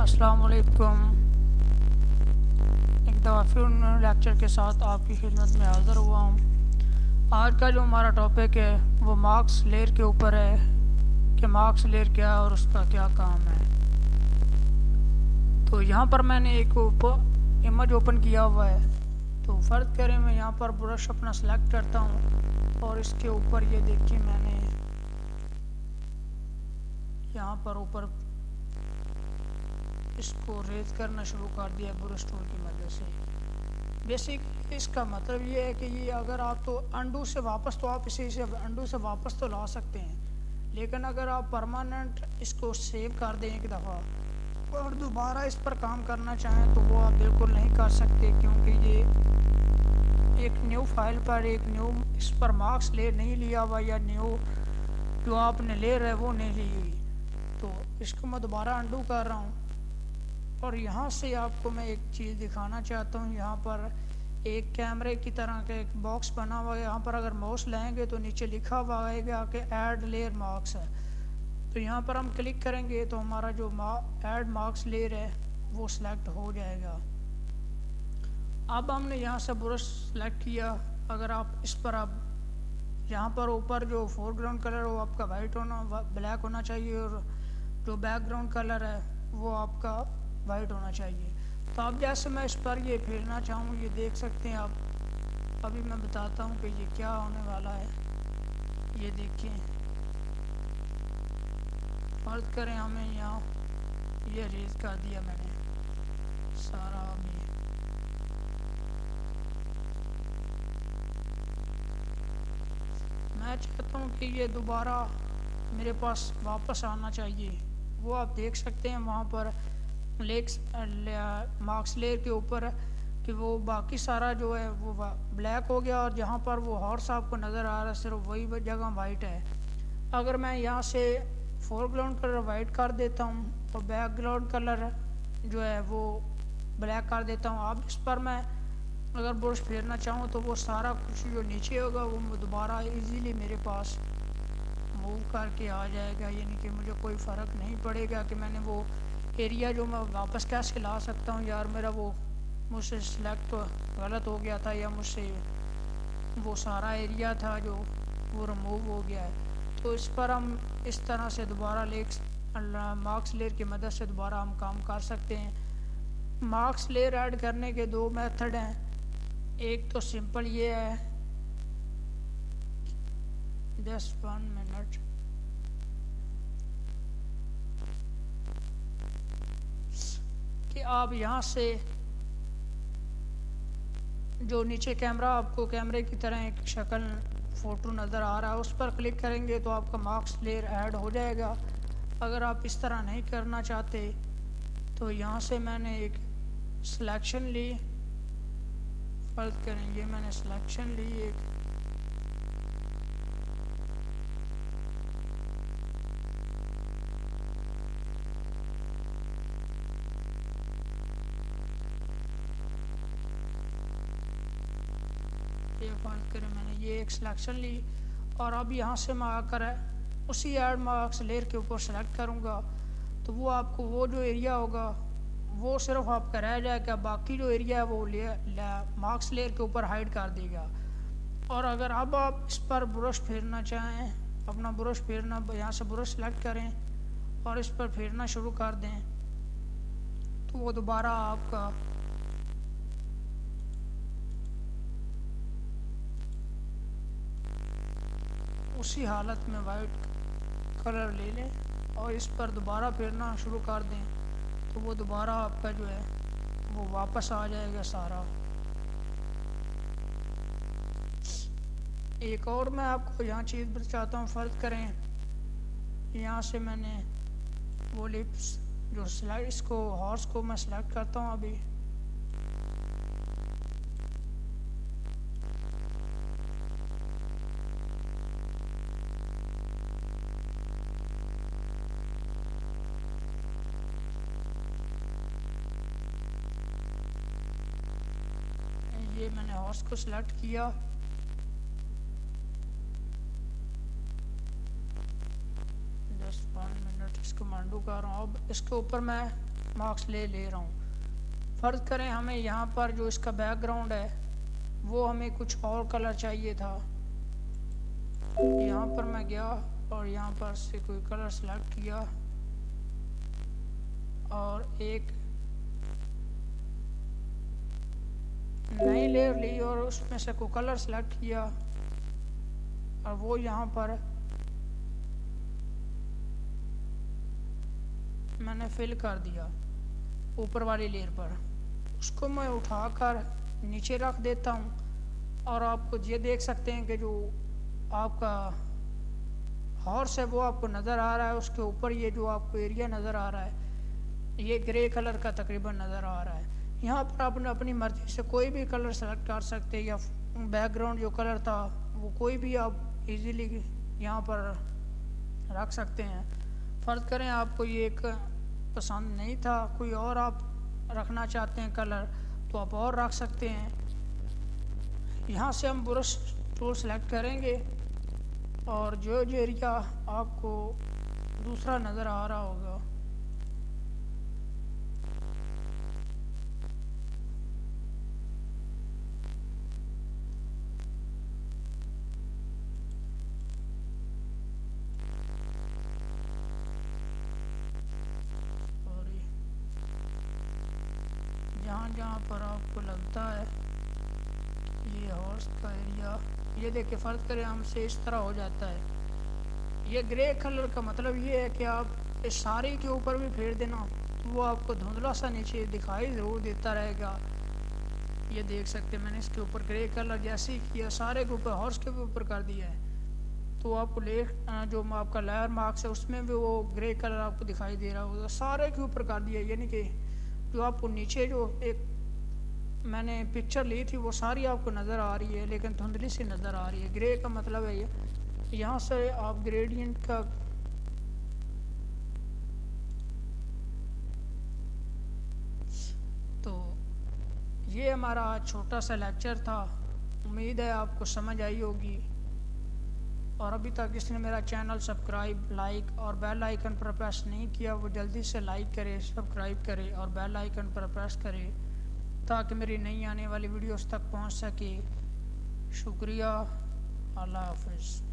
अस्सलाम वालेकुम। एक दफ़ा फिर लेक्चर के साथ आपकी खिदमत में हाज़िर हुआ हूँ। आज का जो हमारा टॉपिक है वो मार्क्स लेयर के ऊपर है कि मार्क्स लेयर क्या है और उसका क्या काम है। तो यहाँ पर मैंने एक इमेज ओपन किया हुआ है। तो फ़र्ज़ करें मैं यहाँ पर ब्रश अपना सेलेक्ट करता हूँ और इसके ऊपर ये देखिए मैंने यहाँ पर ऊपर इसको रेज करना शुरू कर दिया ब्रश टूल की मदद से। बेसिक इसका मतलब ये है कि ये अगर आप तो अंडू से वापस तो आप इसे अंडू से वापस तो ला सकते हैं, लेकिन अगर आप परमानेंट इसको सेव कर दें एक दफ़ा और दोबारा इस पर काम करना चाहें तो वो आप बिल्कुल नहीं कर सकते, क्योंकि ये एक न्यू फाइल पर एक न्यू इस पर मार्क्स ले नहीं लिया हुआ या न्यू जो आपने ले रहे वो नहीं ली हुई। तो इसको मैं दोबारा अंडू कर रहा हूँ और यहाँ से आपको मैं एक चीज़ दिखाना चाहता हूँ। यहाँ पर एक कैमरे की तरह का एक बॉक्स बना हुआ है। यहाँ पर अगर माउस लाएंगे तो नीचे लिखा हुआ आएगा कि ऐड लेयर मार्क्स है। तो यहाँ पर हम क्लिक करेंगे तो हमारा जो ऐड मार्क्स लेयर है वो सिलेक्ट हो जाएगा। अब हमने यहाँ से ब्रश सेलेक्ट किया। अगर आप इस पर आप यहाँ पर ऊपर जो फोरग्राउंड कलर वो आपका वाइट होना ब्लैक होना चाहिए और जो बैकग्राउंड कलर है वो आपका वाइट होना चाहिए। तो अब जैसे मैं इस पर ये फेरना चाहूँ ये देख सकते हैं आप। अभी मैं बताता हूँ कि ये क्या होने वाला है। ये देखिए, फर्ज करें हमें यहाँ ये रेज कर दिया मैंने सारा। अभी मैं चाहता हूँ कि ये दोबारा मेरे पास वापस आना चाहिए। वो आप देख सकते हैं वहाँ पर मार्क्स लेयर के ऊपर कि वो बाकी सारा जो है वो ब्लैक हो गया और जहाँ पर वो हॉर्स आपको नज़र आ रहा है सिर्फ वही जगह वाइट है। अगर मैं यहाँ से फोरग्राउंड कलर वाइट कर देता हूँ और बैकग्राउंड कलर जो है वो ब्लैक कर देता हूँ। अब इस पर मैं अगर ब्रश फेरना चाहूँ तो वो सारा कुछ जो नीचे होगा वो दोबारा इजीली मेरे पास मूव करके आ जाएगा। यानी कि मुझे कोई फ़र्क नहीं पड़ेगा कि मैंने वो एरिया जो मैं वापस कैसे ला सकता हूँ। यार मेरा वो मुझसे सिलेक्ट गलत हो गया था या मुझसे वो सारा एरिया था जो वो रिमूव हो गया है। तो इस पर हम इस तरह से दोबारा मार्क्स लेयर की मदद से दोबारा हम काम कर सकते हैं। मार्क्स लेयर ऐड करने के दो मेथड हैं। एक तो सिंपल ये है, जस्ट 1 मिनट, कि आप यहाँ से जो नीचे कैमरा आपको कैमरे की तरह एक शक्ल फ़ोटो नज़र आ रहा है उस पर क्लिक करेंगे तो आपका मार्क्स लेयर ऐड हो जाएगा। अगर आप इस तरह नहीं करना चाहते तो यहाँ से मैंने एक सिलेक्शन ली, फर्ज करेंगे मैंने सिलेक्शन ली एक, ये फर्ज करें मैंने ये एक सिलेक्शन ली और अब यहाँ से मैं आकर उसी ऐड मार्क्स लेयर के ऊपर सेलेक्ट करूँगा तो वो आपको वो जो एरिया होगा वो सिर्फ आपका रह जाएगा, बाकी जो एरिया है वो मार्क्स लेयर के ऊपर हाइड कर देगा। और अगर अब आप इस पर ब्रश फेरना चाहें, अपना ब्रश फेरना यहाँ से ब्रश सेलेक्ट करें और इस पर फेरना शुरू कर दें तो वो दोबारा आपका उसी हालत में वाइट कलर ले लें और इस पर दोबारा फेरना शुरू कर दें तो वो दोबारा आपका जो है वो वापस आ जाएगा सारा। एक और मैं आपको यहाँ चीज़ बताता हूँ। फ़र्ज करें यहाँ से मैंने वो लिप्स जो स्लाइड्स को हॉर्स को मैं सेलेक्ट करता हूँ। अभी ये मैंने हॉर्स को सिलेक्ट किया, जस्ट 1 मिनट इसको मैं अंडू कर रहा हूँ। अब इसके ऊपर मैं मार्क्स ले रहा हूँ। फ़र्ज़ करें हमें यहाँ पर जो इसका बैकग्राउंड है वो हमें कुछ और कलर चाहिए था। यहाँ पर मैं गया और यहाँ पर से कोई कलर सेलेक्ट किया और एक नई लेयर ली और उसमें से कोई कलर सेलेक्ट किया और वो यहाँ पर मैंने फिल कर दिया ऊपर वाली लेयर पर। उसको मैं उठाकर नीचे रख देता हूँ और आपको ये देख सकते हैं कि जो आपका हॉर्स है वो आपको नज़र आ रहा है। उसके ऊपर ये जो आपको एरिया नज़र आ रहा है ये ग्रे कलर का तकरीबन नज़र आ रहा है। यहाँ पर आप अपनी मर्ज़ी से कोई भी कलर सेलेक्ट कर सकते हैं या बैकग्राउंड जो कलर था वो कोई भी आप इजीली यहाँ पर रख सकते हैं। फ़र्ज़ करें आपको ये एक पसंद नहीं था, कोई और आप रखना चाहते हैं कलर तो आप और रख सकते हैं। यहाँ से हम ब्रश टूल सेलेक्ट करेंगे और जो एरिया आपको दूसरा नज़र आ रहा होगा जहाँ पर आपको लगता है ये हॉर्स का एरिया, ये देखिए फ़र्ज़ करें हमसे इस तरह हो जाता है। ये ग्रे कलर का मतलब ये है कि आप इस सारे के ऊपर भी फेर देना तो वो आपको धुंधला सा नीचे दिखाई ज़रूर देता रहेगा। ये देख सकते हैं मैंने इसके ऊपर ग्रे कलर जैसे ही किया सारे के ऊपर हॉर्स के भी ऊपर कर दिया है तो आपको जो आपका लेयर मार्क्स है उसमें भी वो ग्रे कलर आपको दिखाई दे रहा होगा। सारे के ऊपर कर दिया यानी कि जो आपको नीचे जो एक मैंने पिक्चर ली थी वो सारी आपको नज़र आ रही है लेकिन धुंधली सी नज़र आ रही है। ग्रे का मतलब है ये यहाँ से आप ग्रेडियंट का तो ये हमारा छोटा सा लेक्चर था। उम्मीद है आपको समझ आई होगी और अभी तक जिसने मेरा चैनल सब्सक्राइब लाइक और बेल आइकन पर प्रेस नहीं किया वो जल्दी से लाइक करे, सब्सक्राइब करे और बेल आइकन पर प्रेस करे ताकि मेरी नई आने वाली वीडियोस तक पहुंच सके। शुक्रिया। अल्लाह हाफ़िज़।